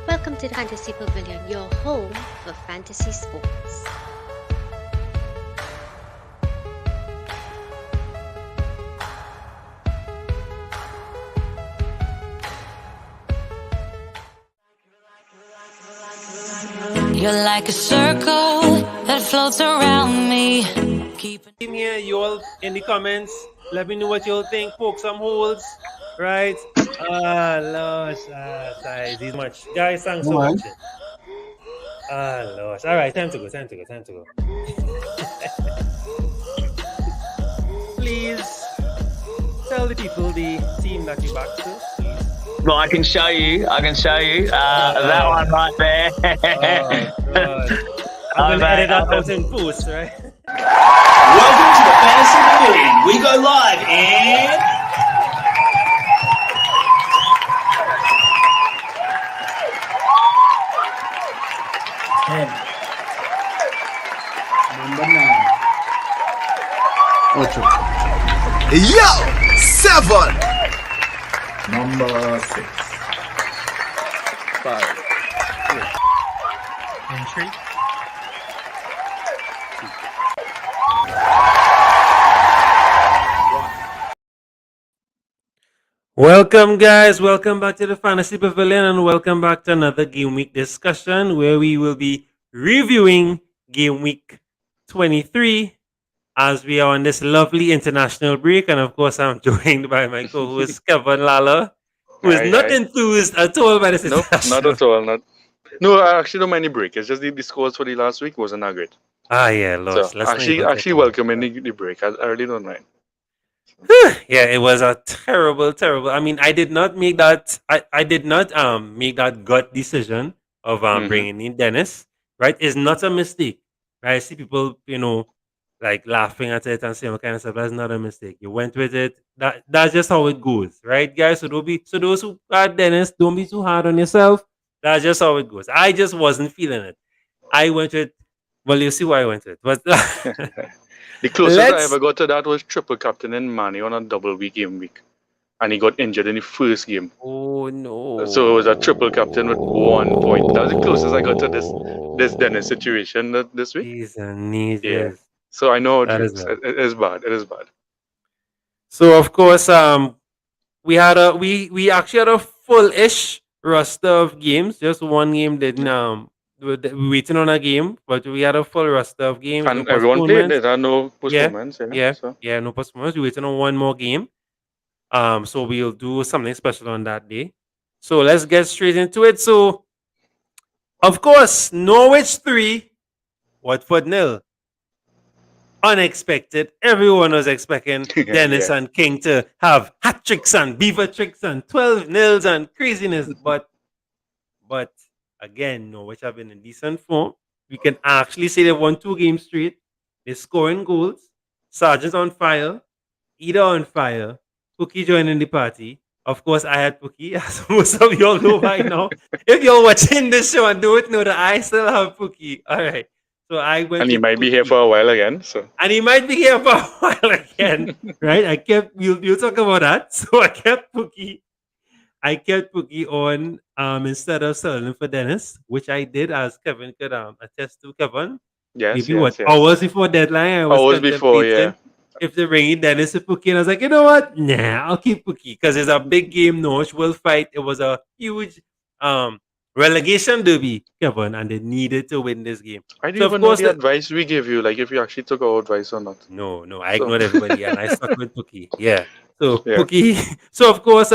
Welcome to the Fantasy Pavilion, your home for fantasy sports. You're like a circle that floats around me. In here, you all in the comments, let me know what you all think. Poke some holes, right? Lord, guys, these much. Guys, thanks for watching. Lord. All right, time to go. Please tell the people the team that you back to, please. Well, I can show you. That one right there. God. I'm gonna edit that out in post, right? Welcome to the Fantasy Pavilion. We go live in 10. Number 9. 8. Yo! 7. Number 6. 5. Entry. Welcome, guys. Welcome back to the Fantasy Pavilion, and welcome back to another Game Week discussion where we will be reviewing Game Week 23 as we are on this lovely international break. And of course, I'm joined by my co-host Kevin Lala, who is not enthused at all by this. Nope, not at all. No, I actually don't mind the break. It's just the scores for the last week wasn't that great. Yeah, Lord. So actually welcome in the break. I really don't mind. Yeah, it was a terrible. I mean, I did not make that. I did not make that gut decision of bringing in Dennis. Right, it's not a mistake. Right, I see people, like laughing at it and saying all kind of stuff. That's not a mistake. You went with it. That's just how it goes, right, guys? So those who are Dennis, don't be too hard on yourself. That's just how it goes. I just wasn't feeling it. I went with. Well, you see why I went with. But the closest I ever got to that was triple captain in Manny on a double game week. And he got injured in the first game. Oh, no. So it was a triple captain with 1 point. That was the closest I got to this Dennis situation this week. Jeez and knees. Yeah. So I know that it is bad. It is bad. So of course, we actually had a full-ish roster of games. Just one game didn't we're waiting on a game, but we had a full roster of games. And everyone played. There are no postponements. No postponements. We're waiting on one more game. So we'll do something special on that day. So let's get straight into it. So, of course, Norwich 3, Watford 0. Unexpected. Everyone was expecting Dennis and King to have hat tricks and beaver tricks and 12 nils and craziness. But again, Norwich have been in decent form. We can actually say they've won 2 games straight. They're scoring goals. Sargent's on fire. Ida on fire. Pukki joining the party. Of course, I had Pukki, as most of y'all know by now. If you're watching this show and don't know that I still have Pukki. All right. So I went. And he might be here for a while again. And he might be here for a while again. Right? You'll talk about that. So I kept Pukki. on instead of selling for Dennis, which I did, as Kevin could attest to. Kevin, yes, hours before deadline? Hours before, yeah. If they bring in Dennis to Pukki, and I was like, you know what? Nah, I'll keep Pukki because it's a big game. Norwich will fight. It was a huge relegation derby, Kevin, and they needed to win this game. I didn't even know the advice we gave you, like if you actually took our advice or not. No, I ignored everybody and I stuck with Pukki. Yeah. So Pukki. So of course,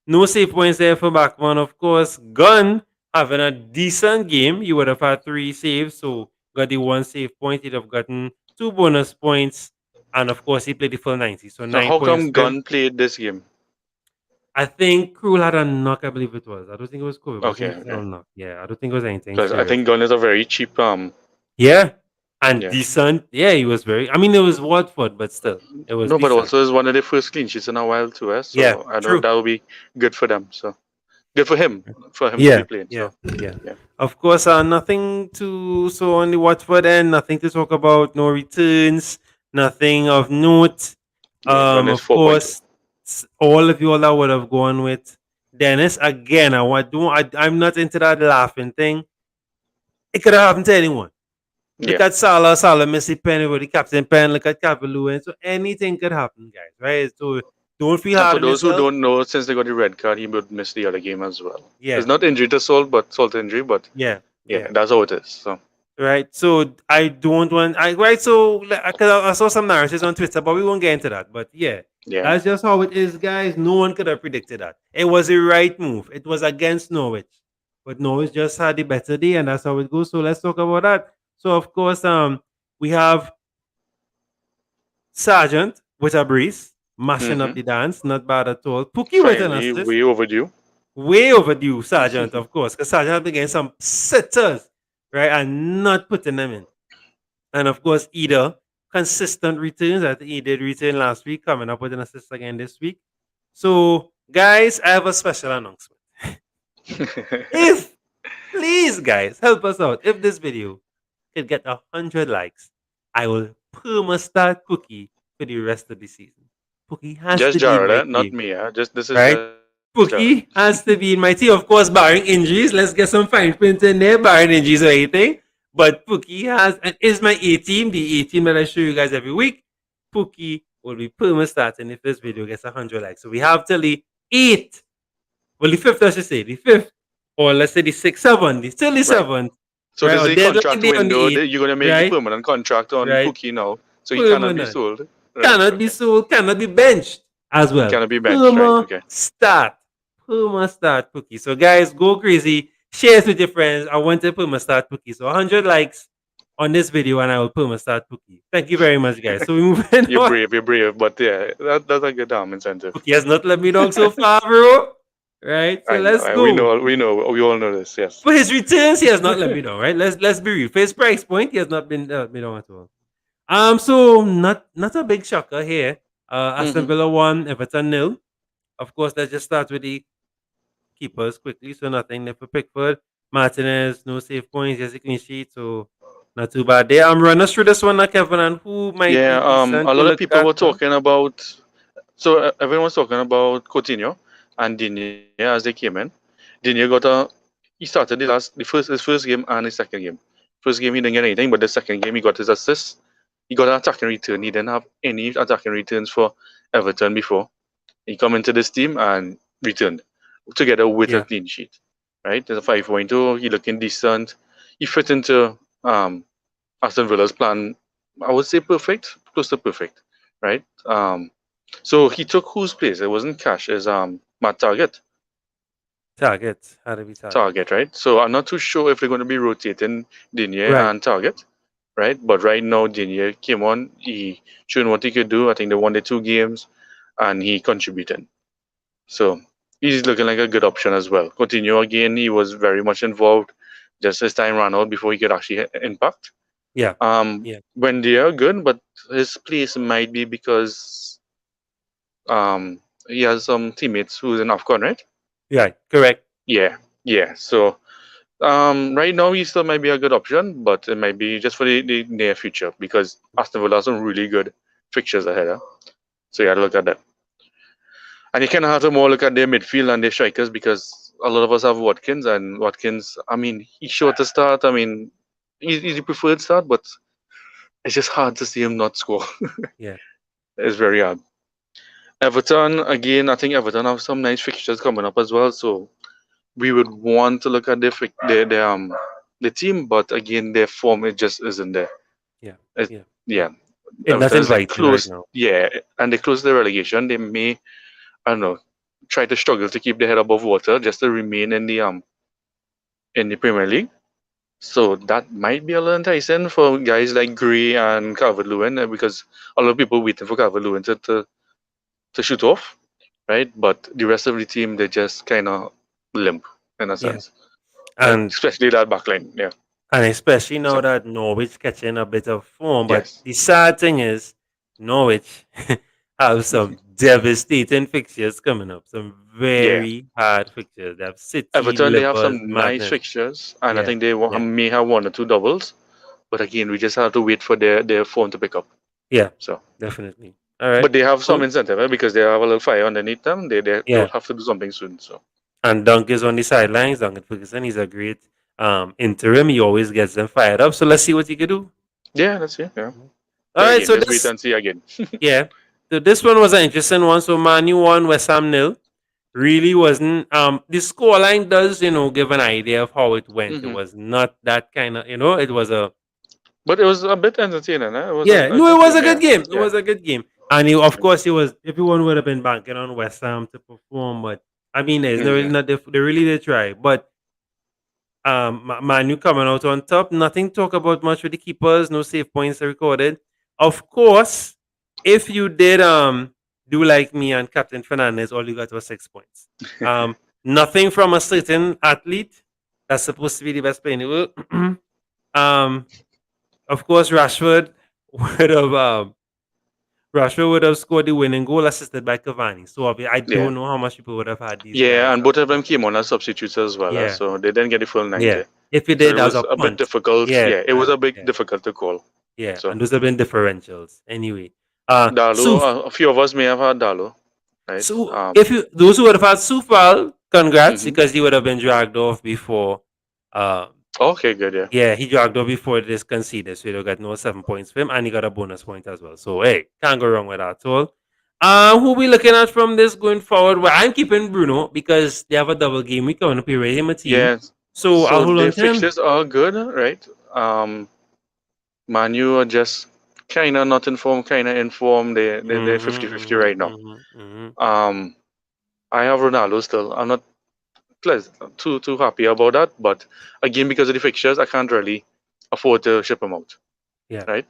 no save points there for Backman. Of course, Gunn having a decent game. You would have had 3 saves, so got the 1 save point. He'd have gotten 2 bonus points, and of course, he played the full 90. So 9 how points. Come Gunn played this game? I think Krul had a knock. I believe it was. I don't think it was Krul. Okay. Knock. Yeah, I don't think it was anything. Because I think Gunn is a very cheap. Decent. Yeah, he was very. I mean, it was Watford, but still, it was. No, decent. but also it's one of the first clean sheets in a while too. So I know that will be good for them. So good for him. To be playing. Yeah. Of course, nothing to on the Watford end. Nothing to talk about. No returns. Nothing of note. Of course, all of you all that would have gone with Dennis, again, I'm not into that laughing thing. It could have happened to anyone. Look Yeah. at Salah. Salah missed the pen with the captain pen. Look at Calvert-Lewin. So anything could happen, guys. Right? So don't feel And hard for on those who yourself. don't know, since they got the red card, he would miss the other game as well. Yeah. It's not injury to Salt, but Salt injury. But Yeah. yeah, that's how it is. So Right. So I don't want. Right. So because I saw some narratives on Twitter, but we won't get into that. But yeah, yeah, that's just how it is, guys. No one could have predicted that. It was the right move. It was against Norwich, but Norwich just had the better day, and that's how it goes. So let's talk about that. So of course, we have Sergeant with a breeze, mashing up the dance. Not bad at all. Pukki with an finally, assist. way overdue. Way overdue, Sergeant, of course, because Sergeant has been getting some sitters, right, and not putting them in. And of course, either consistent returns. I think he did return last week, coming up with an assist again this week. So, guys, I have a special announcement. If, please, guys, help us out. If this video can get 100 likes, I will perma start Pukki for the rest of the season. Pukki has Just to be in Jarrod, my not team, me. Just this is right? just Jarrod. Pukki has to be in my team, of course, barring injuries. Let's get some fine print in there, barring injuries or anything. But Pukki has, and is my A team, the A team that I show you guys every week. Pukki will be perma starting if this video gets 100 likes. So we have till the 8th, well, the 5th, I should say, the 5th, or let's say the 6th, 7th, till the 7th. So Right? this Or is a deadline contract day on the window. 8th, You're gonna make the right? permanent contract on Right? Pukki now, so he cannot be Permanent. sold. Right, Cannot be okay. sold, cannot be benched as well. Cannot be benched, right? Okay. Start. Perma start Pukki. So guys, go crazy. Share it with your friends. I want to perma start Pukki. So 100 likes on this video and I will perma start Pukki. Thank you very much, guys. So we move on. You're brave, but yeah, that's a good incentive. Pukki has not let me down so far, bro. Right? So I let's know, go. we all know this. Yes. For his returns, he has not let me down, right? Let's be real. For his price point, he has not been let me down at all. So not a big shocker here. Aston Villa 1, Everton 0. Of course, let's just start with the keepers quickly. So nothing there for Pickford. Martinez, no save points, just a clean sheet. So not too bad there. Run us through this one, Kevin, and who might be Yeah. decent A to lot of look people at. were talking about. So everyone was talking about Coutinho and Digne as they came in. Digne he started his first game and his second game. First game he didn't get anything, but the second game he got his assist. He got an attacking return. He didn't have any attacking returns for Everton before. He come into this team and returned together with a clean sheet. Right? There's a 5.2. He looking decent. He fit into Aston Villa's plan. I would say perfect, close to perfect. Right? So he took whose place? It wasn't Cash. It's Matt Target. Target. How do we Target, right? So I'm not too sure if they're going to be rotating Digne Right. and Target, right? But right now Digne came on. He showing what he could do. I think they won the 2 games, and he contributed. So he's looking like a good option as well. Coutinho again. He was very much involved. Just his time ran out before he could actually impact. Yeah. When they are good, but his place might be because he has some teammates who's in AFCON, right? Yeah, correct. Yeah. So right now he still might be a good option, but it might be just for the near future because Aston Villa has some really good fixtures ahead. Huh? So you got to look at that. And you kind of have to more look at their midfield and their strikers because a lot of us have Watkins, and Watkins, I mean, he's sure to start. I mean, he's the preferred start, but it's just hard to see him not score. Yeah. It's very hard. Everton, again, I think Everton have some nice fixtures coming up as well, so we would want to look at the team, but again, their form it just isn't there. Yeah. Yeah. It's not Everton's inviting close. right now. Yeah, and they close the relegation. They may, I don't know, try to struggle to keep their head above water just to remain in the Premier League. So that might be a little enticing for guys like Gray and Calvert-Lewin because a lot of people waiting for Calvert-Lewin to shoot off, right? But the rest of the team they just kind of limp in a sense, And especially that backline. Yeah. And especially now So- that Norwich catching a bit of form. But Yes. the sad thing is, Norwich have some devastating fixtures coming up. Some very hard fixtures. They have City, Everton, they have Liverpool, some nice madness. fixtures, and I Yeah, think they yeah. may have 1 or 2 doubles. But again, we just have to wait for their form to pick up. Yeah, So, definitely. All right. but they have some Cool. incentive because they have a little fire underneath them. They Yeah. will have to do something soon. So And Dunk is on the sidelines. Duncan Ferguson, he's a great interim. He always gets them fired up. So let's see what he can do. Yeah, that's it. Yeah. All But right, again, so let's wait this, and see again. yeah. So this one was an interesting one. So Man U won, West Ham nil. Really wasn't the scoreline does, give an idea of how it went. It Mhm. was not that kind of, it was a But it was a bit entertaining. Eh? It was yeah, a no, it good was a game. good Yeah. game. It Yeah. was a good game. And of course it was everyone would have been banking on West Ham to perform, but I mean there's no really Mhm. not they really did try. But Manu coming out on top. Nothing to talk about much with the keepers. No save points recorded. Of course, if you did do like me and Captain Fernandez, all you got was 6 points. Nothing from a certain athlete that's supposed to be the best player in the world. Of course, would have Rashford would have scored the winning goal, assisted by Cavani. So I Yeah. don't know how much people would have had these Yeah, guys. and both of them came on as substitutes as well. Yeah. So they didn't get the full 90. Yeah. If you So did it as was a a bit punt, difficult. yeah, Yeah, it was a bit yeah. difficult to call. Yeah, So and those have been differentials. Anyway, Dalo, a few of us may have had Dalo, right? So if you those who would have had Sufal, congrats, Mhm. because he would have been dragged off before. Okay, good. Yeah. Yeah, he dragged off before this conceded, so he got no 7 points for him, and he got a bonus point as well. So hey, can't go wrong with that at all. Who we looking at from this going forward? Well, I'm keeping Bruno because they have a double game week coming up. He raised him a team, Yeah. so I'll So hold their on to him. fixtures are good, right? Manu are just kind of not informed, kind of informed. They're 50-50 right now. I have Ronaldo still. I'm not too happy about that, but again, because of the fixtures, I can't really afford to ship him out. Yeah. Right.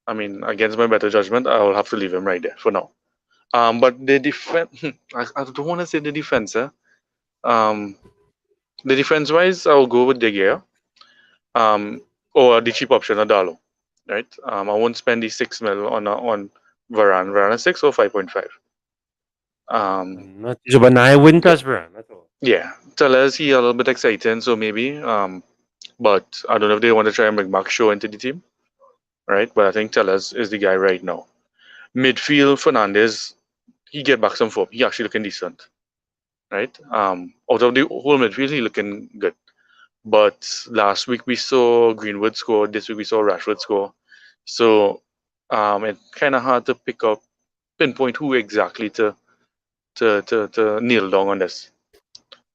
I mean, against my better judgment, I will have to leave him right there for now. But the defense, I don't want to say the defense. The defense wise, I'll go with De Gea. Or the cheap option, Adalo. Right. I won't spend the 6 mil on Varane. Varane 6 or 5.5. Not sure, but I wouldn't touch Varane at all. Yeah, Tellez, he a little bit exciting, so maybe. But I don't know if they want to try and bring back Shaw into the team, right? But I think Tellez is the guy right now. Midfield, Fernandez, he get back some form. He actually looking decent, right? Out of the whole midfield, he looking good. But last week we saw Greenwood score. This week we saw Rashford score. So it's kind of hard to pinpoint who exactly to kneel down on this.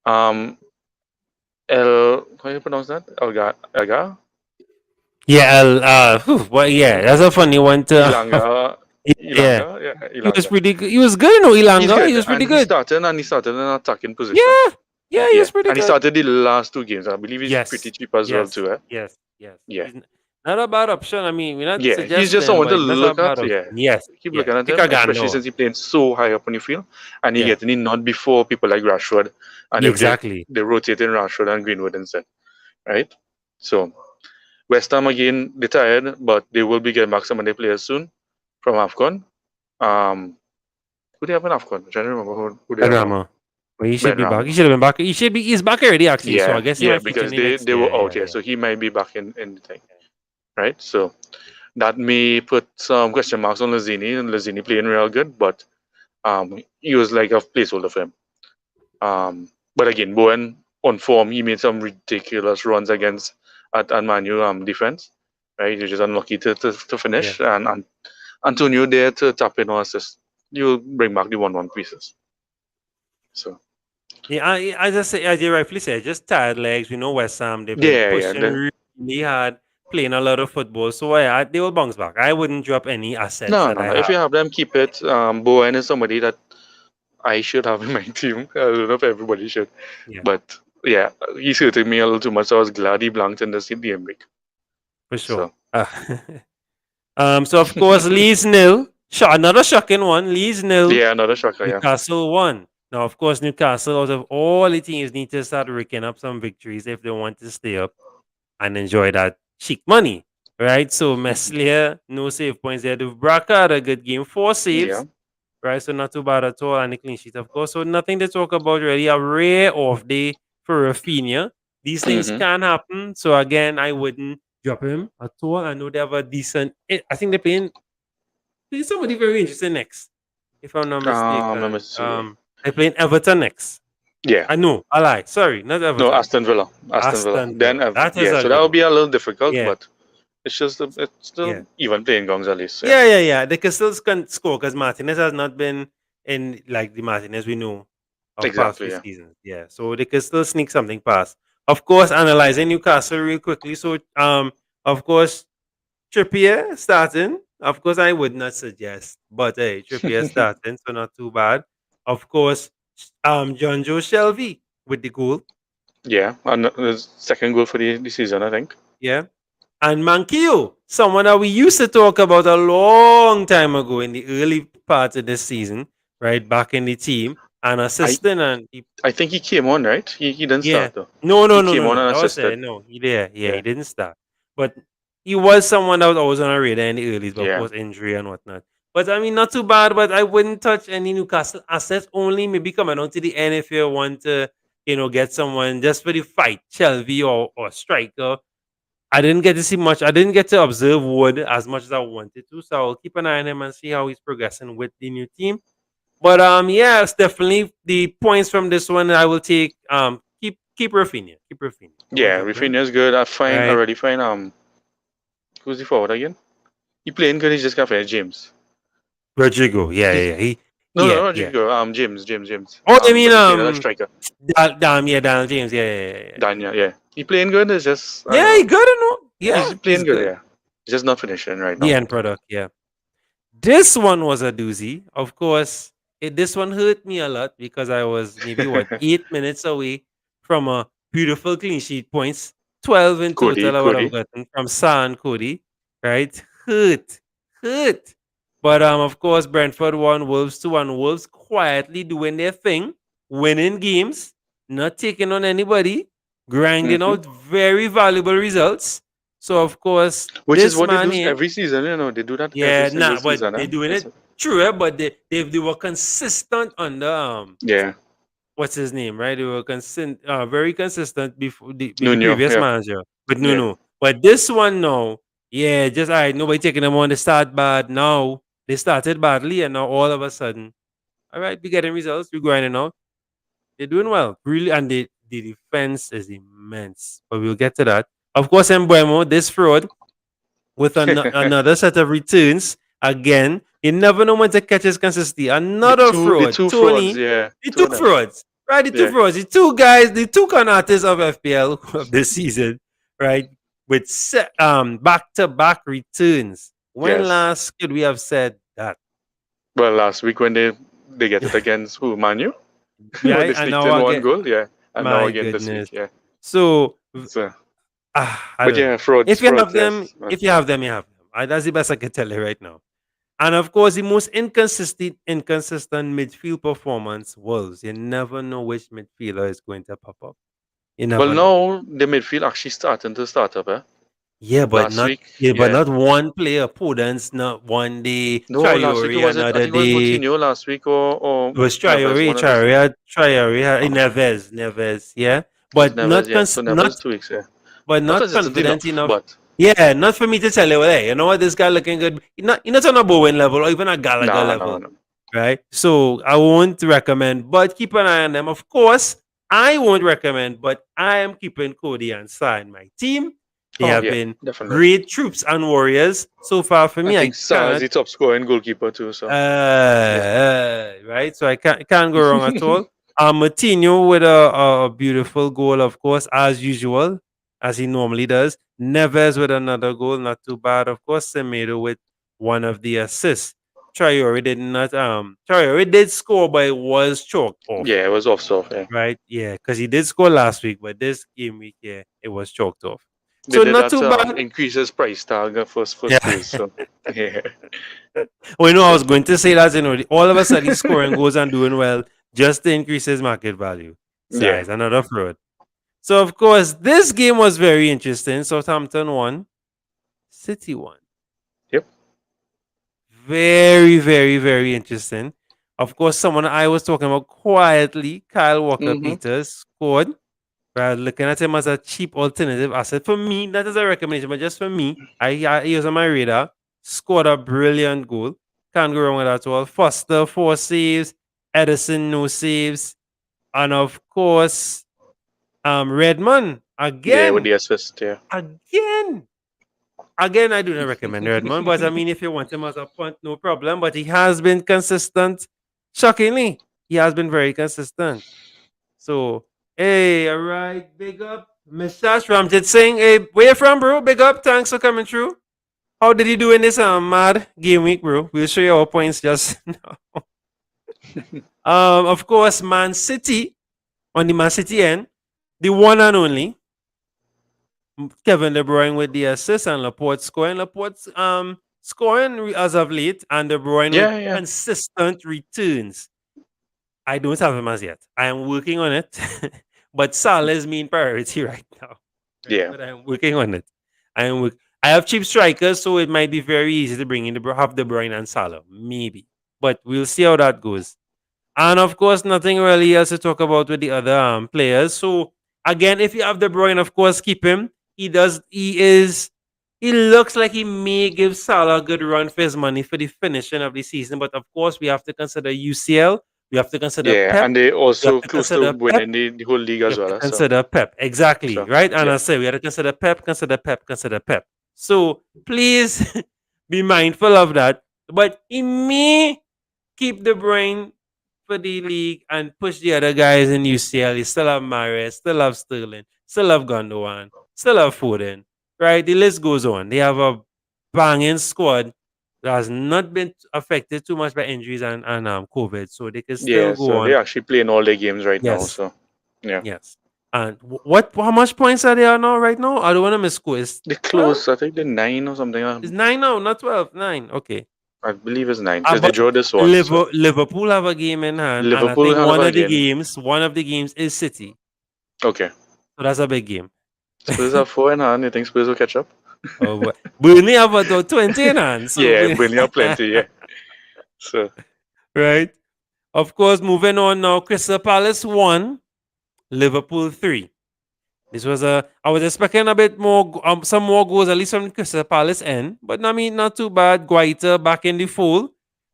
How do you pronounce that? Elga? Yeah, well, yeah, that's a funny one to. Ilanga. Yeah, Ilanga? Yeah, he was Ilanga. pretty good. He was good, Ilanga. He's good. He was pretty And good. he started in an attacking position. Yeah, he was pretty And he good. started the last 2 games. I believe he's Yes, pretty cheap as well too. Eh? yes. Yeah. He's not a bad option. I mean, we're not Yeah, suggesting, he's just someone but to he's not a look bad at. Yeah. option. Yes, Keep yeah. looking at Take him, a gander. especially since he's playing so high up on the field. And he Yeah. getting in not before people like Rashford. And Exactly. they're rotating Rashford and Greenwood instead. Right? So West Ham again, they're tired, but they will be getting back some of their players soon from AFCON. Who they have in AFCON? I don't remember who they have. Benrahma. Well, he should be Benrahma. back. He should have been back. He's back already, actually. So I guess he might feature because in the next they were year. out here, so he might be back in the thing. Right? So that may put some question marks on Lazzini, and Lazzini playing real good, but he was like a placeholder for him. But again, Bowen on form, he made some ridiculous runs against at Man U defense. Right? You're just unlucky to finish. And Antonio there to tap in or assist. You'll bring back the 1-1 pieces. So Yeah, as you rightfully said, just tired legs. We know West Ham. They've been pushing really hard, playing a lot of football. So they will bounce back. I wouldn't drop any assets. No. I If have. you have them, keep it. Bowen is somebody that I should have in my team. I don't know if everybody should. Yeah. But yeah, he suited me a little too much. So I was glad he blanked in this game week. For sure. So of course, Leeds nil. Another shocking one. Leeds nil. Yeah, another shocker. Yeah. Newcastle won. Now, of course, Newcastle, out of all the teams, need to start raking up some victories if they want to stay up and enjoy that cheap money, right? So Meslier, no save points there. Dubravka had a good game, 4 saves, Yeah. right? So not too bad at all, and a clean sheet, of course. So nothing to talk about really. A rare off day for Rafinha. These things can happen. So again, I wouldn't drop him at all. I know they have a decent. I think they're playing somebody very interesting next, if I'm not mistaken. Let me see. They're playing Everton next. Yeah. I know, I lie. Sorry, not No, Everton. Aston Villa. Aston Villa. Aston Then, Villa. That is yeah, a so that good would one. be a little difficult, Yeah. but it's just it's Yeah. still even playing gongs at least. Yeah. Yeah. They can still score because Martinez has not been in like the Martinez we know of past Exactly. few Yeah. seasons. Yeah, so they can still sneak something past. Of course, analyzing Newcastle real quickly. So, of course, Trippier starting. Of course, I would not suggest, but hey, Trippier starting, so not too bad. Of course, John Joe Shelby with the goal. Yeah. And the second goal for the season, I think. Yeah. And Mankio, someone that we used to talk about a long time ago in the early part of this season, right? Back in the team and assisting and I think he came on, right? He didn't yeah. start though. No, He came on and That was assisted. no, he did. Yeah, Yeah. he didn't start. But he was someone that was always on our radar in the early, but of Yeah. course injury and whatnot. But I mean, not too bad. But I wouldn't touch any Newcastle assets. Only maybe coming on to the end if you want to, get someone just for the fight, Shelby or striker. I didn't get to see much. I didn't get to observe Wood as much as I wanted to. So I'll keep an eye on him and see how he's progressing with the new team. But yeah, it's definitely the points from this one I will take. Keep Rafinha. Keep Rafinha. Don't Yeah, drop him. Rafinha's good. I Right. already find who's the forward again? He playing good, he's just got finished James. Rodrigo. Yeah. No, Yeah. Rodrigo. James. Oh, I mean but he's playing as a striker. Daniel James. Yeah. Daniel, yeah. He playing good, it's just I Yeah, don't he know. good or no? Yeah, He's playing good, good. yeah. He's just not finishing right The now. end product. Yeah. This one was a doozy. Of course, this one hurt me a lot because I was maybe 8 minutes away from a beautiful clean sheet points. 12 in total I would have Cody. gotten from Sa and Cody. Right? Hurt. But of course, Brentford won, Wolves 2, and Wolves quietly doing their thing, winning games, not taking on anybody, grinding Mhm. out very valuable results. So of course, Which this is what they man do here, every season, They do that yeah, every single nah, but season. they're doing it true, but they were consistent on the Yeah. what's his name, right? They were very consistent before the Nuno, previous yeah. manager, but Yeah. no. But this one now, yeah, just all right, nobody taking them on the start bad. Now they started badly, and now all of a sudden, all right, we getting results, we grinding out. They're doing well, really, and the defense is immense. But we'll get to that. Of course, Embuemo, this fraud with another set of returns. Again, you never know when to catch his consistency. Another the fraud. two Tony, frauds, yeah. the Two two of them. frauds. Right, the two Yeah. frauds. The two guys, the two con artists of FPL of this season, right? With back-to-back returns. When Yes. last could we have said that? Well, last week when they get it against who? Manu? When Right? they And sneaked now in one again, goal, yeah. And now my again this goodness. week, yeah. So So, I but don't yeah, know. frauds, If you have yes. them, you have them. That's the best I can tell you right now. And of course, the most inconsistent midfield performance was you never know which midfielder is going to pop up. You Well, never know. now the midfield actually starting to start up, eh? Yeah, but Last not week, but yeah. not one player. Podence not one day. No, last week it Traore was I another think it was day. Coutinho last week or It was Neves, one of the two. Traore, Neves. Yeah, It was but Neves, yeah. So Neves not 2 weeks, yeah. but Not not consistent confident enough, enough. but Yeah, not for me to tell you, well, hey, you know what, this guy looking good. You're not on a Bowen level or even a Gallagher level. no. Right? So I won't recommend, but keep an eye on them. Of course, I won't recommend, but I am keeping Cody and Sa in my team. They have been definitely. great troops and warriors so far for me. I think Sa is the top scoring goalkeeper too. So right. So I can't go wrong at all. Martinho with a beautiful goal, of course, as usual, as he normally does. Neves with another goal, not too bad. Of course, Semedo with one of the assists. Traore did score, but it was chalked off. yeah, it was off, yeah. Right? Yeah, because he did score last week, but this game week, yeah, it was chalked off. They So did not that, too bad. increases price tag for Yeah. Spurs. So yeah. Well, I was going to say that, all of a sudden he's scoring goals and doing well just to increase his market value. So Yeah. it's another fraud. So, of course, this game was very interesting. Southampton won. City won. Yep. Very, very, very interesting. Of course, someone I was talking about quietly, Kyle Walker-Peters, scored. But looking at him as a cheap alternative asset. For me, that is a recommendation, but just for me, he was on my radar. Scored a brilliant goal. Can't go wrong with that at all. Foster, 4 saves. Edison, no saves. And of course, Redmond Yeah, with again. the assist. Yeah. Again. Again, I do not recommend Redmond, but I mean, if you want him as a punt, no problem. But he has been consistent. Shockingly, he has been very consistent. So, hey, all right, big up. Mr. Ramjit Singh, hey, where you from, bro? Big up, thanks for coming through. How did you do in this mad game week, bro? We'll show you our points just now. Of course, Man City, on the Man City end, the one and only, Kevin De Bruyne with the assist and Laporte scoring. Laporte's scoring as of late, and De Bruyne with Yeah. consistent returns. I don't have him as yet. I am working on it, but Salah is main priority right now. Right? Yeah. But I am working on it. I have cheap strikers, so it might be very easy to bring in have De Bruyne and Salah, maybe. But we'll see how that goes. And of course, nothing really else to talk about with the other players. So again, if you have De Bruyne, of course, keep him. He looks like he may give Salah a good run for his money for the finishing of the season. But of course, we have to consider UCL. We have to consider Yeah, Pep. and they We have also to close to consider Pep. winning the whole league We as have to well. So, consider Pep. Exactly. so Right? And yeah. I say we have to consider Pep, consider Pep, consider Pep. So please be mindful of that. But he may keep De Bruyne for the league and push the other guys in UCL. You still have Mahrez, still have Sterling, still have Gundogan, still have Foden. Right? The list goes on. They have a banging squad that has not been affected too much by injuries and COVID. So they can still Yeah, go so on. they're actually playing all their games right now. Yes. So, yeah. Yes. And how much points are they on now right now? I don't want to misquote. It's They 12? close, I think they're 9 or something. It's 9 now, not 12. 9. Okay. I believe it's 9 because they But draw this one. So. Liverpool have a game in hand, and I Liverpool think have one a of the game. games is City. Okay. So that's a big game. Spurs have 4 in hand. You think Spurs will catch up? Oh, Burnley have about 20 in hand. So Yeah, Burnley have plenty. Yeah. So. Right. Of course, moving on now. Crystal Palace 1, Liverpool 3. I was expecting a bit more, some more goals, at least from Crystal Palace end. But I mean, not too bad. Guaita back in the fold.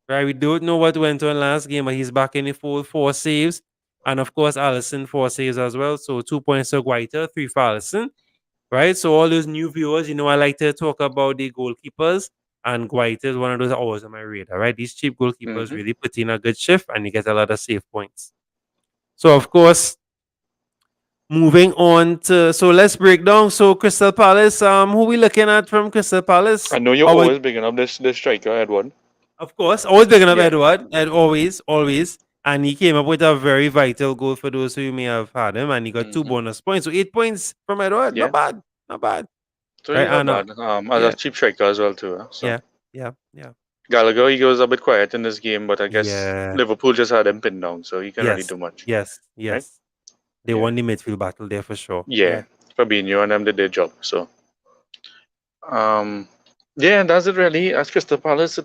Right, we don't know what went on last game, but he's back in the fold, 4 saves. And of course, Allison, 4 saves as well. So 2 points for Guaita, 3 for Allison. Right, so all those new viewers, I like to talk about the goalkeepers. And Guaita is one of those always on my radar, right? These cheap goalkeepers really put in a good shift and you get a lot of save points. So, of course, moving on so let's break down. So Crystal Palace, who we looking at from Crystal Palace? I know you're always bigging up this striker, Edward. Of course, always bigging up Yeah. Edward, and always. And he came up with a very vital goal for those who may have had him, and he got 2 bonus points. So 8 points from Edward. Yeah. Not bad. So Right, he's not bad. As a cheap striker as well too. So. Yeah. Gallagher, he goes a bit quiet in this game, but I guess Liverpool just had him pinned down, so he can't really do much. Yes. Right? They won the midfield battle there for sure. Yeah. Fabinho and them did their job. So, that's it really. As Crystal Palace,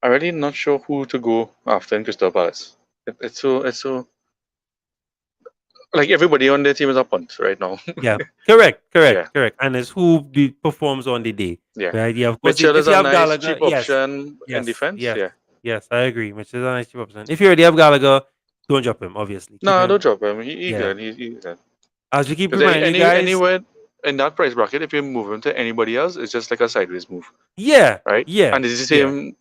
I'm really not sure who to go after in Crystal Palace. It's so like everybody on their team is a punt right now. Yeah, correct. And it's who performs on the day. Yeah. Right. Yeah. Of course, Mitchell is if you a have nice Gallagher, cheap option in defense. Yeah. Yes, I agree. Mitchell is a nice cheap option. If you already have Gallagher, don't drop him. Obviously. No, don't drop him. He's good. He's good. As we keep 'Cause reminding you guys, anywhere in that price bracket, if you move him to anybody else, it's just like a sideways move. Yeah. Right. Yeah. And it's the same.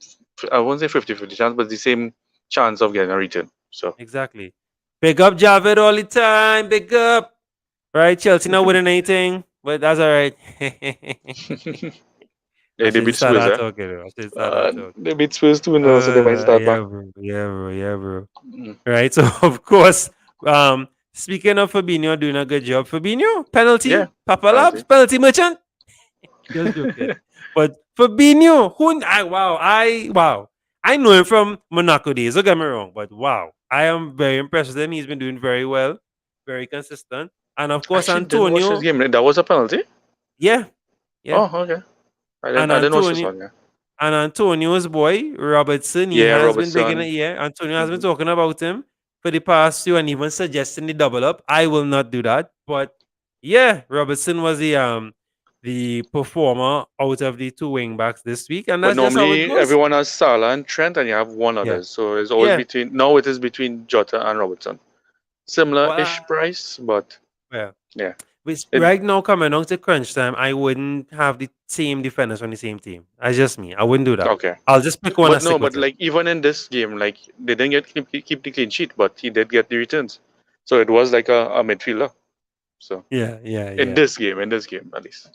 I won't say 50-50 chance, but the same chance of getting a return. So exactly. Big up Javed all the time. Big up. Right, Chelsea not winning anything, but that's all right. Yeah, they beat Spurs. They beat Spurs 2-0, so they might start back. Yeah, bro. Right, so of course, speaking of Fabinho doing a good job, Fabinho penalty, Papa Labs penalty merchant. Just joking. But Fabinho, I know him from Monaco days. Don't get me wrong, but wow, I am very impressed with him. He's been doing very well, very consistent. And of course, Antonio. Didn't watch this game. That was a penalty? Yeah. Oh, okay. I didn't watch this one. Yeah. And Antonio's boy, Robertson, he has been big in it. Antonio has been talking about him for the past few and even suggesting the double up. I will not do that. But yeah, Robertson was the performer out of the 2 wing backs this week. And that's but normally just how it goes. Everyone has Salah and Trent, and you have one other. So it's always between. Now it is between Jota and Robertson. similar-ish price, but Yeah. yeah. Right now, coming on to crunch time, I wouldn't have the same defenders on the same team. That's just me. I wouldn't do that. Okay. I'll just pick one But and stick no, with but it. like even in this game, like they didn't keep the clean sheet, but he did get the returns. So it was like a midfielder. So Yeah. in this game at least.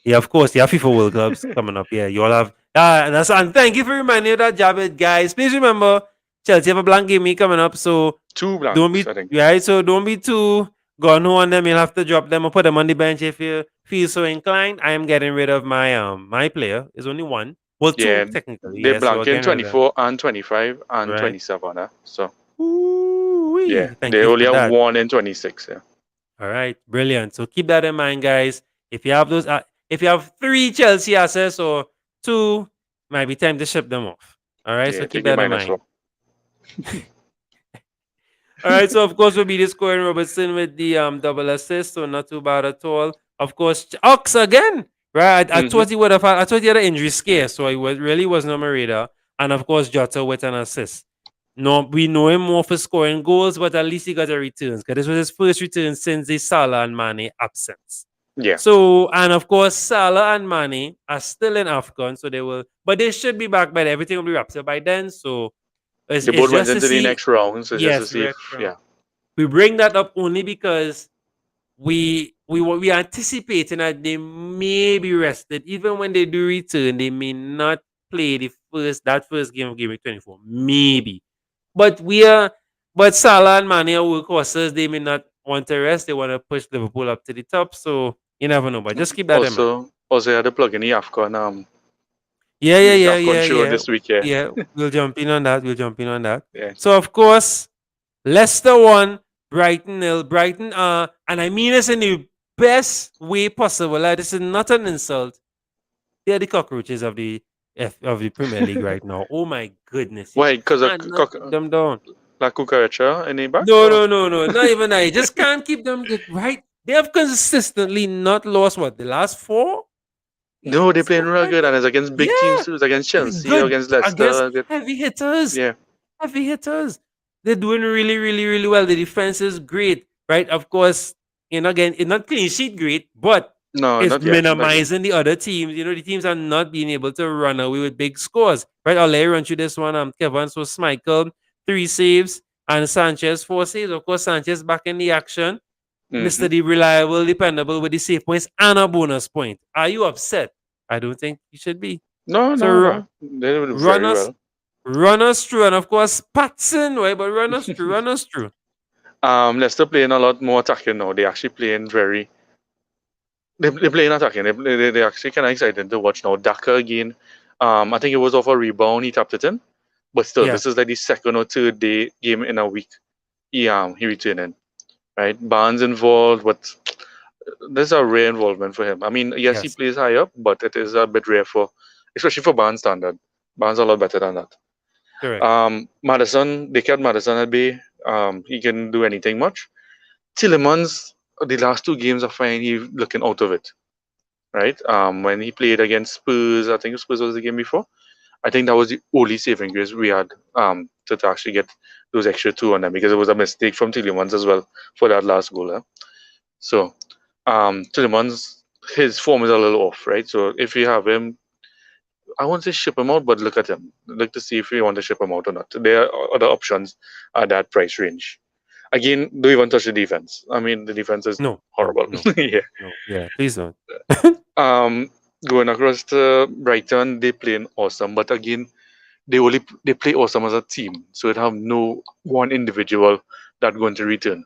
Yeah, of course. Yeah, FIFA World Cups coming up. Yeah, you all have. And thank you for reminding me of that, Javed, guys. Please remember, Chelsea have a blank game week coming up, so 2 don't blanks, be I think. right. So don't be too gone on them. You'll have to drop them or put them on the bench if you feel so inclined. I am getting rid of my player. There's only one. Well, Yeah, two technically. they Yeah, so blank in again, 24 and 25 and right. 27. So Ooh-wee. yeah, Thank they you only for have that. 1 in 26. Yeah. All right, brilliant. So keep that in mind, guys. If you have those, if you have 3 Chelsea assets or 2, might be time to ship them off. All right, Yeah, so keep take the that in minus mind. 4. All right, so of course we'll be the scoring Robertson with the double assist, so not too bad at all. Of course, Ox again, right? I thought he would have. I thought he had an injury scare, so he really wasn't on my radar. And of course, Jota with an assist. No, we know him more for scoring goals, but at least he got a returns because this was his first return since the Salah and Mane absence. Yeah. So, and of course, Salah and Mane are still in AFCON, so they should be back by then. Everything will be wrapped up by then. So, They it's both went just to into the see. next round, so just to Yes, see if we bring that up only because we are anticipating that they may be rested. Even when they do return, they may not play that first game of Game Week 24. Maybe. But Salah and Mane are workhorses. They may not want to rest. They want to push Liverpool up to the top. So you never know. But just keep that in mind. Also had to plug in the AFCON Yeah. show this week, yeah. Yeah, we'll jump in on that. Yeah. So of course, Leicester won, Brighton nil. Brighton and I mean this in the best way possible. Like, this is not an insult. They're the cockroaches of the Premier League right now. Oh my goodness. Why? Because of Keep them down. La Cucaracha in the back? No. Not even that. You just can't keep them right. They have consistently not lost the last 4? No, they're playing real good, and it's against big teams too. It's against Chelsea, Good. against Leicester. Against heavy hitters. Yeah. Heavy hitters. They're doing really, really, really well. The defense is great, right? Of course, again, it's not clean sheet great, but No, it's not yet. minimizing the other teams. The teams are not being able to run away with big scores, right? I'll let you run through this one. Kevin, so Schmeichel, 3 saves, and Sanchez, 4 saves. Of course, Sanchez back in the action. Mr. The reliable, dependable with the save points and a bonus point. Are you upset? I don't think you should be. No. They do very well. Run us through, and of course, Patson, right? But run us through. Leicester playing a lot more attacking now. They actually playing very. They're playing attacking. They actually kind of excited to watch now. Daka again. I think it was off a rebound. He tapped it in, but still, this is like the second or third day game in a week. He returned in, right? Barnes involved, but there's a rare involvement for him. I mean, yes, he plays high up, but it is a bit rare especially for Barnes standard. Barnes a lot better than that. Correct. Madison, they kept Madison at bay. He can do anything much. Tielemans, the last 2 games are fine. He's looking out of it, right? When he played against Spurs, I think Spurs was the game before. I think that was the only saving grace we had to actually get those extra 2 on them, because it was a mistake from Tielemans as well for that last goal. So Tielemans, his form is a little off, right? So if you have him, I won't say ship him out, but look at him. Look to see if you want to ship him out or not. There are other options at that price range. Again, don't even touch the defense. I mean, the defense is horrible. Yeah, please don't. Going across to Brighton, they playing awesome, but again, they play awesome as a team, so it have no one individual that going to return.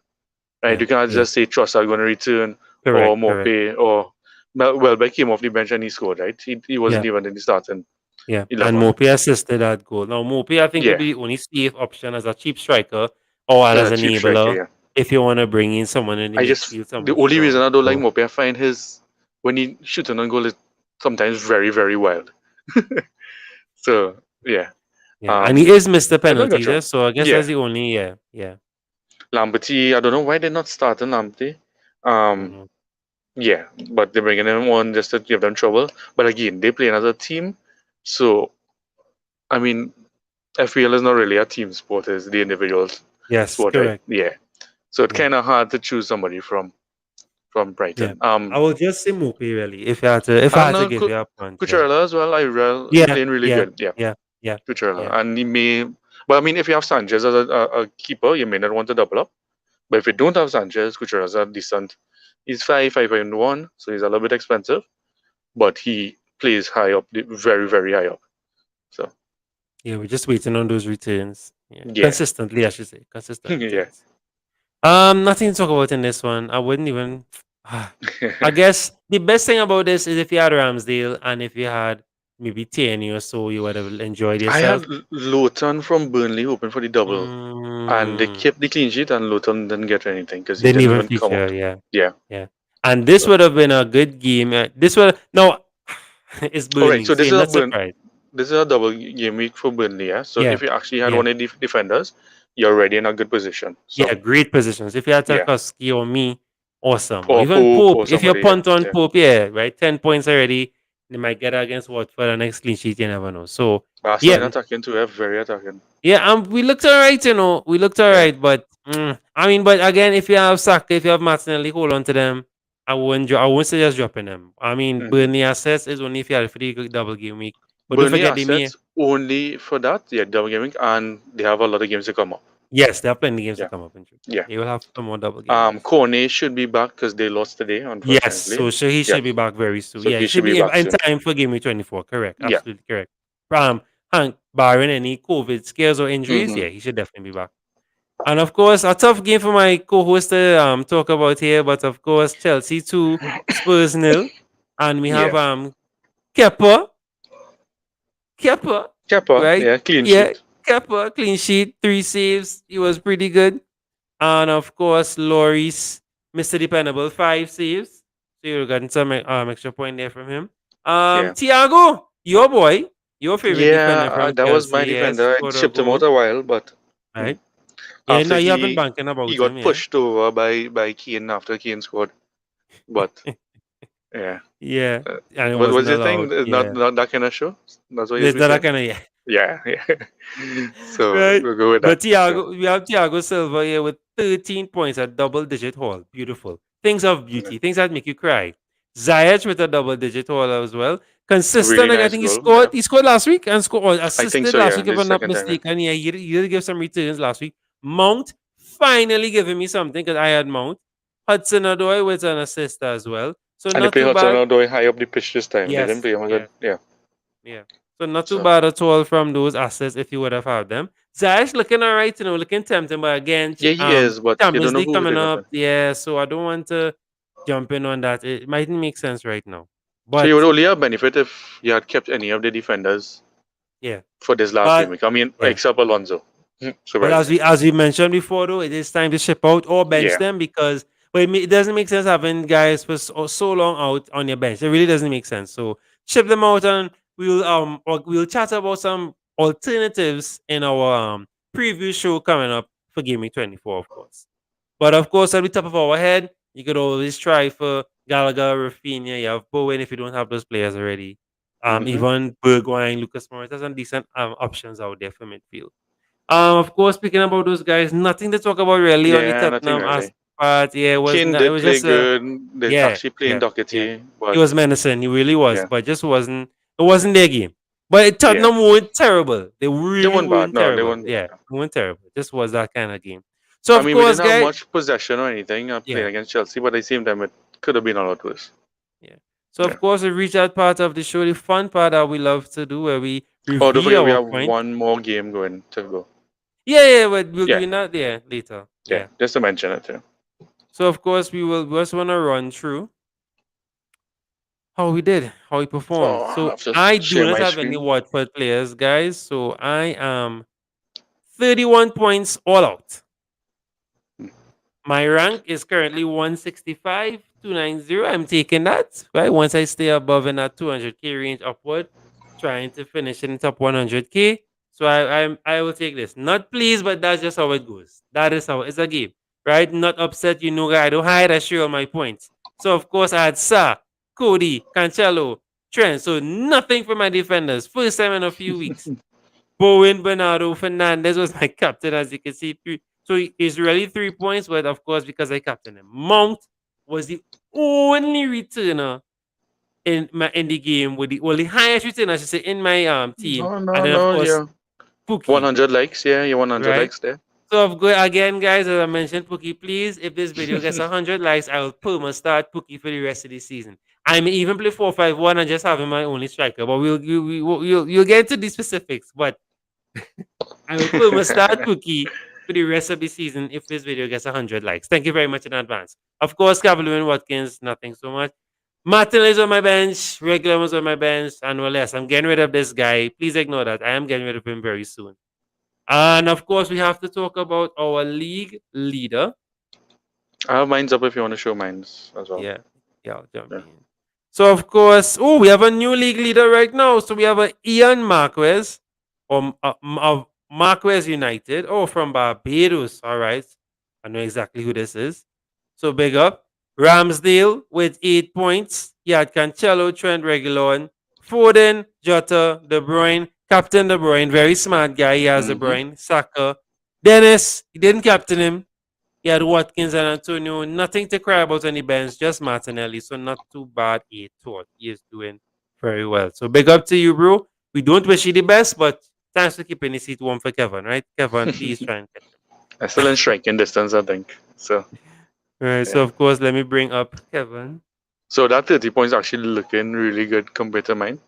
Right? You cannot just say Trossard going to return, or Mope, or Welbeck came off the bench and he scored, right? He wasn't even in the starting. Yeah, 11. and Mope assisted that goal. Now, Mope, I think, would be the only safe option as a cheap striker or as an enabler if you want to bring in someone in the midfield. The only reason I don't like Mope, I find when he shooting on goal is sometimes very, very wild. So, yeah. And he is Mr. Penalty, so I guess that's the only, Lamberty, I don't know why they're not starting Lamberty. Yeah, but they're bringing him on just to give them trouble. But again, they play as a team. So, I mean, FPL is not really a team sport, it's the individual sport, correct. right? Yeah. So it's Yeah. kind of hard to choose somebody from Yeah. Brighton. I will just say Mopi really. If I had to give you a punch. Yeah. Cucurella as well. He Yeah. playing really Yeah. good. Yeah, Yeah. Yeah. Cucurella, Yeah. and he may. But I mean, if you have Sanchez as a keeper, you may not want to double up. But if you don't have Sanchez, Cucurella's a decent. He's 5.1, so he's a little bit expensive, but he plays high up, very very high up. So Yeah. We're just waiting on those returns. Yeah. yeah, Consistently, I should say. Consistent yeah. returns. Nothing to talk about in this one. I wouldn't even. I guess the best thing about this is if you had Ramsdale and if you had maybe TNU or so, you would have enjoyed I had yourself. Luton from Burnley hoping for the double, and they Mm, kept the clean sheet, and Luton didn't get anything because he didn't didn't even even come feature. out. Yeah. Yeah. Yeah. And this So, would have been a good game. This would no, it's all right. Burnley, So so this you're is a not surprised. this is a double game week for Burnley. Yeah. So Yeah. if you actually had Yeah. one of the defenders, you're already in a good position. Yeah. So Great positions. If you had yeah, Tarkowski or me, awesome. Or or even Pope Pope. or If you somebody. Yeah. punt on Yeah. Pope, yeah, right. 10 points already. They might get against Watford the next clean sheet. You never know. So Arsenal yeah, attacking too. Yeah, very attacking. yeah, we looked alright, We looked Yeah. alright, but I mean, but again, if you have Saka, if you have Martinelli, hold on to them. I wouldn't suggest dropping them. I mean, Hmm. Burnley assets is only if you had a pretty good double game week. But don't Burnley forget the me. assets only for that. Yeah, double gaming, and they have a lot of games to come up. Yes, there are plenty games to Yeah. come up in truth. Yeah. They will have some more double game weeks. Cornet should be back because they lost today, Yes, unfortunately. so he Yeah. should be back very soon. So Yeah, he he should should be be back in soon. time for game week 24. Correct, Yeah. absolutely correct. Hank, barring any COVID scares or injuries, Mhm. yeah, he should definitely be back. And of course, a tough game for my co-host to talk about here. But of course, Chelsea 2, Spurs 0. And we have Yeah. Kepa, Kepa, right? yeah, clean Yeah, sheet. Kepa, clean sheet, 3 saves. He was pretty good. And of course, Loris, Mr. Dependable, 5 saves. So you're getting some extra point there from him. Yeah. Thiago, your boy, your favorite Yeah, defender from that was my Chelsea, yes, defender. I scored a shipped him out goal, a while, but right? Yeah, after no, you haven't he banking he about got him, yeah. pushed over by Kane after Kane scored. But yeah, Yeah, uh, and it what was wasn't your thing? allowed. It's Yeah, not that kind of show. That's what you'd there's be not that saying. kind of yeah. Yeah, yeah. So Right. we'll go with But that. So, we have Thiago Silva here with 13 points at double digit haul. Beautiful. Things of yeah. beauty, things that make you cry. Ziyech with a double digit haul as well. Really Consistent. I nice think goal. Yeah, he scored last week and scored or I think assisted so. last Yeah, week, if this I'm not second time. Yeah. mistaken. Yeah, he did give some returns last week. Mount finally giving me something because I had Mount. Hudson Odoi with an assist as well. So And they not play too Hudson bad. Odoi high up the pitch this time. They didn't Yes. play him Yeah. good. Yeah. Yeah. So not too So bad at all from those assets if you would have had them. Ziyech looking all right, looking tempting, but again, yeah, he is, but you don't Champions know League who coming they're up. gonna. Yeah, so I don't want to jump in on that. It mightn't make sense right now. So you But would only have benefit if you had kept any of the defenders yeah. for this last game But week. I mean, yeah. except Alonso. But Surprisingly. as we mentioned before, though, it is time to ship out or bench Yeah. them because it doesn't make sense having guys for so long out on your bench. It really doesn't make sense. So ship them out, and we'll chat about some alternatives in our preview show coming up for Gaming 24, of course. But of course, at the top of our head, you could always try for Gallagher, Rafinha. You have Bowen if you don't have those players already. Mhm. Even Bergwijn, Lucas Moura. There's some decent options out there for midfield. Of course, speaking about those guys, nothing to talk about really on the Yeah, nothing Tottenham really. part. Yeah, Kane it did was play just a good. They yeah, actually playing yeah. Doherty, He but was menacing. He really was, yeah, but just wasn't. It wasn't their game. But yeah, Tottenham weren't terrible. They they really weren't bad. weren't No, they terrible. weren't bad. Yeah, No. they weren't terrible. It just was that kind of game. So I of mean, we course, didn't have guys. much possession or anything playing Yeah, against Chelsea, but at the same time, it could have been a lot worse. yeah. So Yeah. of course, we reach that part of the show, the fun part that we love to do, where we Oh, don't reveal forget, we our have point. one more game going to go. Yeah, but we'll Yeah, do that there later. yeah, Yeah. just to mention it. Yeah. So of course, we just want to run through how we performed. Oh, I So have to I do share not my have any screen. Watford players, guys. So I am 31 points all out. My rank is currently 165, 290. I'm taking that, right? Once I stay above in that 200k range upward, trying to finish in the top 100k. So I will take this. Not pleased, but that's just how it goes. That is how it's a game, right? Not upset, guy. I don't hide. I share all my points. So of course I had Sa, Cody, Cancelo, Trent. So nothing for my defenders. First time in a few weeks. Bowen, Bernardo, Fernandez was my captain, as you can see. So So it's really 3 points, but of course, because I captain him. Mount was the only returner in the game with the highest return, I should say, in my team. No, And no, then of no, course yeah. Pukki, 100 likes, yeah, you 100 right? likes there. So again, guys, as I mentioned, Pukki, please, if this video gets 100 likes, I will perma start Pukki for the rest of the season. I may even play 4-5-1 and just have him my only striker, but you'll get to the specifics. But I will perma start Pukki for the rest of the season if this video gets 100 likes. Thank you very much in advance. Of course, Cavalier and Watkins, nothing so much. Martin is on my bench. Regular was on my bench. And well, yes, I'm getting rid of this guy. Please ignore that. I am getting rid of him very soon. And of course, we have to talk about our league leader. I have mine's up if you want to show mine's as well. Yeah, I'll jump in. So, of course, we have a new league leader right now. So, we have a Ian Marquez of Marquez United. Oh, from Barbados. All right. I know exactly who this is. So, big up. Ramsdale with 8 points. He had Cancelo, Trent, Reguilon, Foden, Jota, De Bruyne, Captain De Bruyne. Very smart guy. He has De Bruyne. Saka. Dennis, he didn't captain him. He had Watkins and Antonio. Nothing to cry about on the bench, just Martinelli. So not too bad at all. He is doing very well. So big up to you, bro. We don't wish you the best, but thanks for keeping the seat warm for Kevin, right? Kevin, please try and get him. I'm still in striking distance, I think. So Right. So of course, let me bring up Kevin. so that 30 points actually looking really good compared to mine.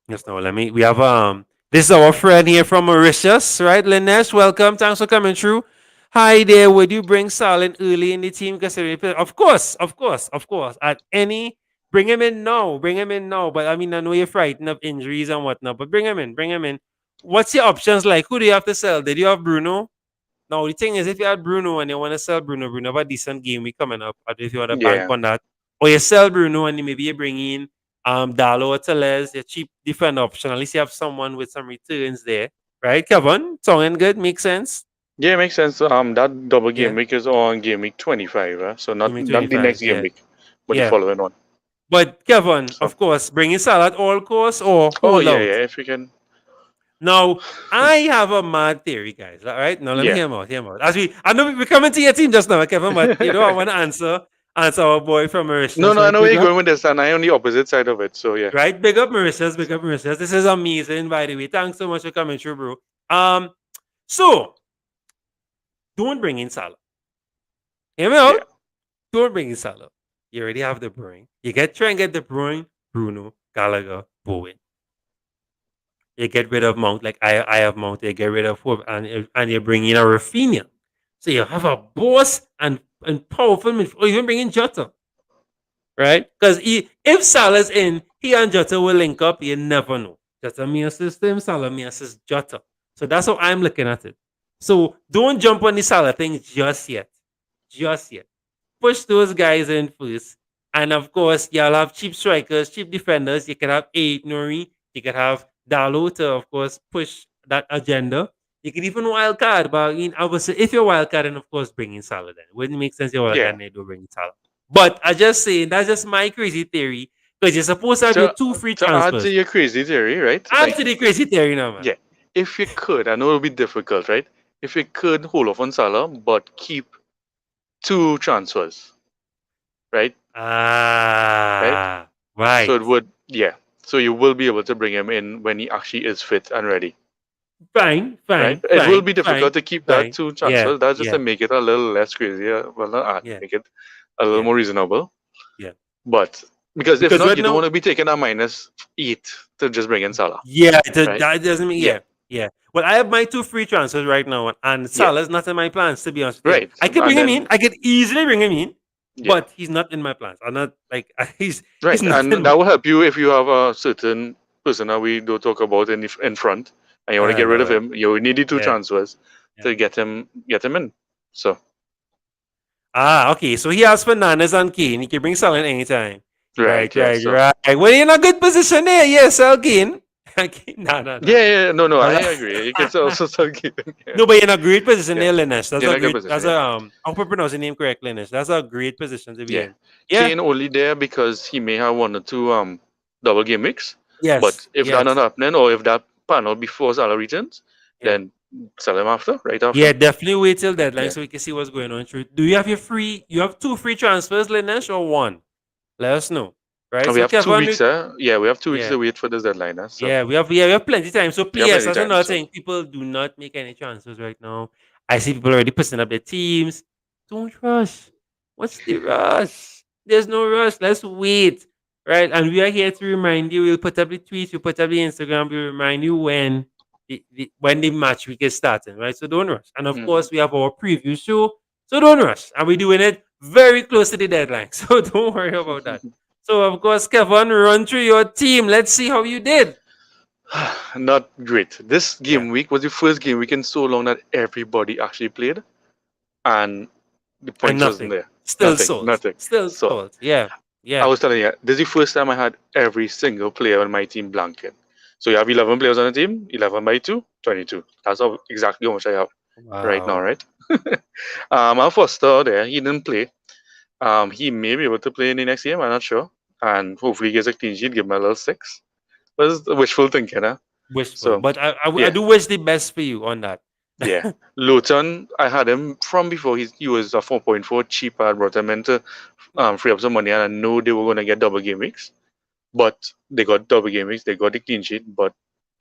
Yes, no, we have this is our friend here from Mauritius, right? Linesh, welcome. Thanks for coming through. Hi there. Would you bring Salin early in the team? Of course. Bring him in now. But I mean, I know you're frightened of injuries and whatnot, but bring him in. What's your options like? Who do you have to sell? Did you have Bruno? Now the thing is, if you had Bruno and you want to sell Bruno have a decent game week coming up. I don't know if you want to bank on that. Or you sell Bruno and maybe you bring in Dalo or Teles, a cheap defender option. At least you have someone with some returns there. Right, Kevin? Sounding good? Makes sense? Yeah, it makes sense. That double game week is on game week 25, so not the next game week, but the following one. But Kevin, of course, bring in Salah at all costs or hold out. If we can. Now, I have a mad theory, guys. All right, now let me hear him out. I know we're coming to your team just now, Kevin, but I want to answer our boy from Mauritius. No, I know where you're going with this, and I'm on the opposite side of it. So yeah. Right, big up Mauritius. This is amazing, by the way. Thanks so much for coming through, bro. So don't bring in Salah. Hear me out? Don't bring in Salah. You already have De Bruyne. Try and get De Bruyne, Bruno, Gallagher, Bowen. You get rid of Mount, like I have Mount. You get rid of Hope, and you bring in a Rafinha. So you have a boss and powerful midfield. Or even bring in Jota. Right? Because if Salah's in, he and Jota will link up. You never know. Jota may assist him, Salah may assist Jota. So that's how I'm looking at it. So don't jump on the Salah thing just yet. Push those guys in first. And of course, you'll have cheap strikers, cheap defenders. You can have Nori. You can have Dalo to, of course, push that agenda. You can even wildcard, but I would say if you're wildcarding, of course, bring in Salah then. It wouldn't make sense you're wildcarding and they do bring in Salah. But I just say that's just my crazy theory because you're supposed to have your 2 free transfers. Add to your crazy theory, right? Add to the crazy theory now, man. Yeah. If you could, I know it'll be difficult, right? If you could hold off on Salah, but keep 2 transfers, right? Right. So it would, so you will be able to bring him in when he actually is fit and ready. Fine. Right? It will be difficult to keep that 2 transfers. That's just to make it a little less crazy. Well, not make it a little more reasonable. Yeah. But because if not, you don't want to be taking a -8 to just bring in Salah. Yeah, that doesn't mean yeah. Well, I have my 2 free transfers right now, and Salah's not in my plans, to be honest. Right. I could bring him in. I could easily bring him in, but he's not in my plans. I'm not like he's right. He's not and that will help you if you have a certain person that we don't talk about in front, and you want to get rid of him. You need the 2 transfers to get him in. So. Okay. So he has Fernandes and Kane. He can bring Salah in anytime. Right. Well, you're in a good position there. Yes, Kane. No. No, I agree. You can also sell Kane. No, but you're in a great position there, Linesh. That's a great position. I hope I pronounce the name correct, Linesh. That's a great position to be in. Kane only there because he may have 1 or 2 double game weeks. Yes. But if that not happening, or if that panel before Salah returns, then sell him after, right after. Yeah, definitely wait till deadline Yeah. so we can see what's going on. Do you have your free? You have 2 free transfers, Linesh, or one? Let us know. Right. And we So have 2 Kevin, weeks, yeah, we have 2 weeks yeah, to wait for this deadline. So yeah, we have plenty of time. So we have please, plenty of that's time. another So thing. People do not make any transfers right now. I see people already putting up their teams. Don't rush. What's the rush? There's no rush. Let's wait. Right. And we are here to remind you. We'll put up the tweets, we'll put up the Instagram, we'll remind you when when the match week is starting. Right. So don't rush. And of mhm. course, we have our preview show. So don't rush. And we're doing it very close to the deadline. So don't worry about that. So of course, Kevin, run through your team. Let's see how you did. Not great. This Yeah. game week was the first game week in so long that everybody actually played, and the And points wasn't nothing. there. Still Nothing, salt. nothing. Still So salt. Yeah. I Yeah. was telling you, this is the first time I had every single player on my team blanket. So you have 11 players on the team, 11 by 2, 22. That's exactly how much I have right now, Wow. right? Our first star there, he didn't play. He may be able to play in the next game, I'm not sure. And hopefully he gets a clean sheet, give him a little 6. But it's wishful thinking, huh? Wishful. So, But I yeah. do wish the best for you on that. Yeah. Luton, I had him from before. He was a 4.4 cheap. I brought him in to free up some money, and I know they were going to get double game weeks. But they got double game weeks. They got the clean sheet, but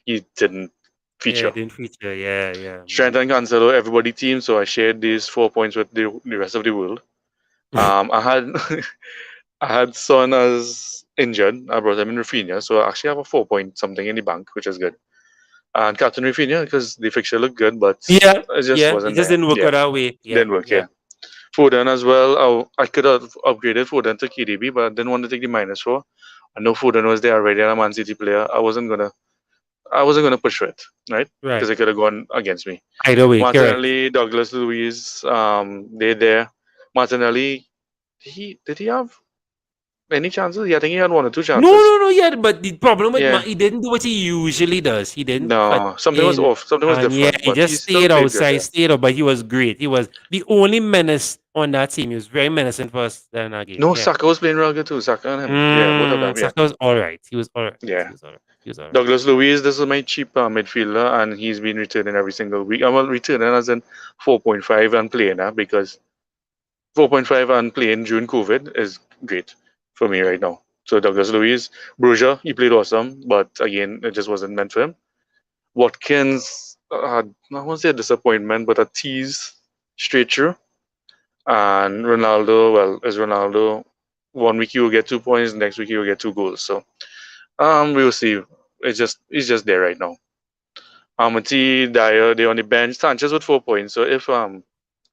he didn't Yeah, feature. it didn't feature. Yeah, yeah. Strength and Cancelo, everybody team. So I shared these 4 points with the rest of the world. I had I had Son as injured. I brought him in Rafinha, so I actually have a 4 point something in the bank, which is good. And Captain Rafinha because the fixture looked good, but Yeah, it just yeah. It wasn't just there. didn't work Yeah, out that way. Yeah, didn't work. yeah. Yeah. Foden as well. I could have upgraded Foden to KDB, but I didn't want to take the -4. I know Foden was there already, and a Man City player. I wasn't gonna push for it, right? Because Right. it could have gone against me. Either way, correct. Martinelli, Douglas Luiz, they there. Martinelli, did he have any chances? Yeah, I think he had 1 or 2 No, chances. no, no, yeah, but the problem with Yeah, he didn't do what he usually does. He didn't cut no, something was in, off. Something was and yeah, different, he but just he still stayed played good outside, there. stayed up, but he was great. He was the only menace on that team. He was very menacing for us in that game. No, Yeah. Saka was playing real good too. Saka and him. Yeah, both of them. Yeah, Saka was all right. He was all right. yeah. He was all right. He was all right. Douglas Luiz, this is my cheap midfielder, and he's been returning every single week. I'm returning as in 4.5 and playing because 4.5 and playing during COVID is great for me right now. So Douglas Luiz, Bruja, he played awesome, but again, it just wasn't meant for him. Watkins, I won't say a disappointment, but a tease straight through. And Ronaldo, well, is Ronaldo. 1 week he will get 2 points, next week he will get 2 goals. So we will see. It's just there right now. Amati, Dyer, they're on the bench. Sanchez with 4 points. So if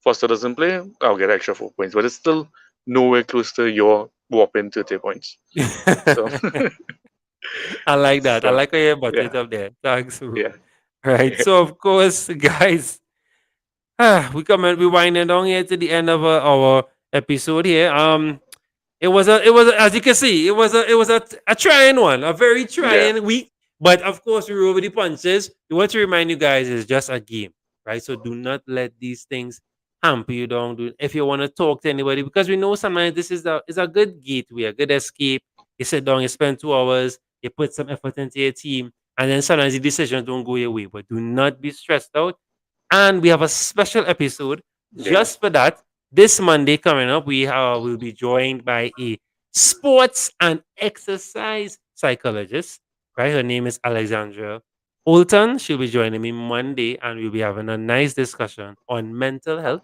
Foster doesn't play, I'll get extra 4 points. But it's still nowhere close to your whopping 30 points. So I like that. I so like how you brought yeah, it up there. Thanks, bro. yeah. Right. So of course, guys, we winding down here to the end of our episode here. As you can see, it was a trying one, a very Yeah. trying week. But of course, we roll with the punches. We want to remind you guys it's just a game, right? So do not let these things hamper you down. If you want to talk to anybody, because we know sometimes this is a good gateway, a good escape. You sit down, you spend 2 hours, you put some effort into your team, and then sometimes the decisions don't go your way. But do not be stressed out. And we have a special episode Yeah. just for that. This Monday coming up, we will be joined by a sports and exercise psychologist. Right, her name is Alexandra Olton. She'll be joining me Monday, and we'll be having a nice discussion on mental health,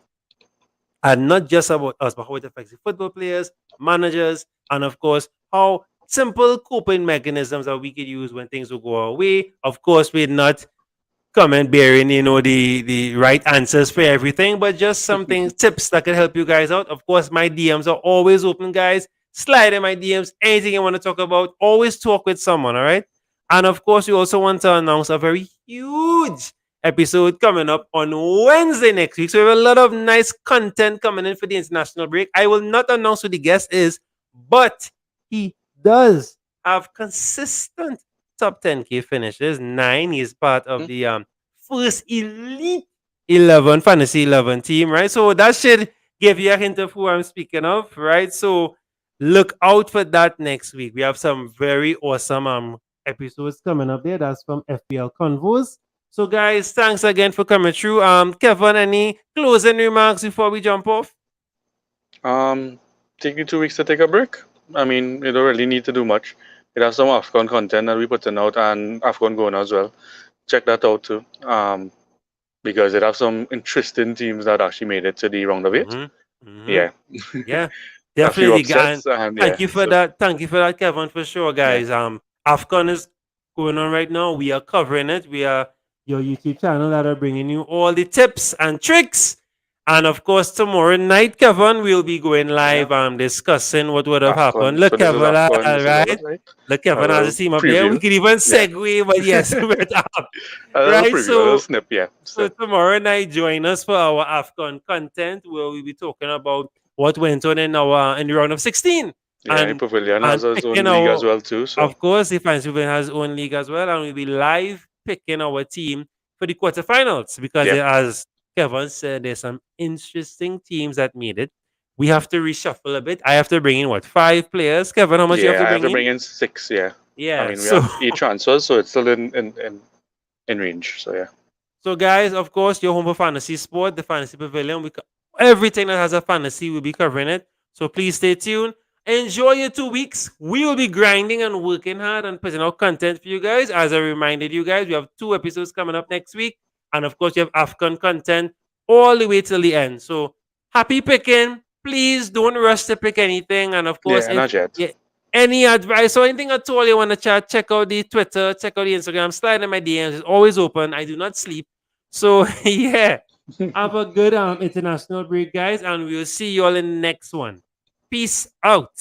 and not just about us, but how it affects the football players, managers, and of course, how simple coping mechanisms that we could use when things will go our way. Of course, we're not comment bearing, the right answers for everything, but just something tips that can help you guys out. Of course, my DMs are always open, guys. Slide in my DMs, anything you want to talk about. Always talk with someone, all right? And of course, we also want to announce a very huge episode coming up on Wednesday next week. So we have a lot of nice content coming in for the international break. I will not announce who the guest is, but he does have consistent top 10K finishes. 9. He's part of the first elite 11 fantasy 11 team, right? So that should give you a hint of who I'm speaking of, right? So look out for that next week. We have some very awesome episodes coming up there. That's from FPL Convos. So, guys, thanks again for coming through. Kevin, any closing remarks before we jump off? Take you 2 weeks to take a break. I mean, you don't really need to do much. It has some AFCON content that we putting out and AFCON going as well. Check that out too. Because it has some interesting teams that actually made it to the round of 8. Yeah. Yeah, A few definitely, guys. upsets and Thank yeah. you for that. Thank you for that, Kevin, for sure, guys. AFCON is going on right now. We are covering it. We are your YouTube channel that are bringing you all the tips and tricks. And of course, tomorrow night, Kevin, we'll be going live discussing what would have happened. AFCON. Look, So this is Kevin, AFCON. This is all right? right. Look, Kevin A has little a team up there. We preview. could even segue, but yes, we're up. A little Right, preview, a so little snip, yeah. so tomorrow night, join us for our AFCON content where we'll be talking about what went on in our in the round of 16. Yeah, And Pavilion has its own picking league our, as well too. So of course, the Fantasy Pavilion has its own league as well, and we'll be live picking our team for the quarterfinals because as Kevin said, there's some interesting teams that made it. We have to reshuffle a bit. I have to bring in 5 players. Kevin, how much you have to I bring have to in? bring in 6. Yeah. Yeah, I mean, we so have 8 transfers, so it's still in range. So yeah. So, guys, of course, your home for fantasy sport, the Fantasy Pavilion. Everything that has a fantasy, we'll be covering it. So please stay tuned. Enjoy your 2 weeks. We will be grinding and working hard and putting out content for you guys. As I reminded you guys, we have 2 episodes coming up next week. And of course, you have AFCON content all the way till the end. So happy picking. Please don't rush to pick anything. And of course, Not yet. any advice or anything at all you want to chat, check out the Twitter, check out the Instagram, slide in my DMs. It's always open. I do not sleep. So yeah, have a good international break, guys, and we'll see you all in the next one. Peace out.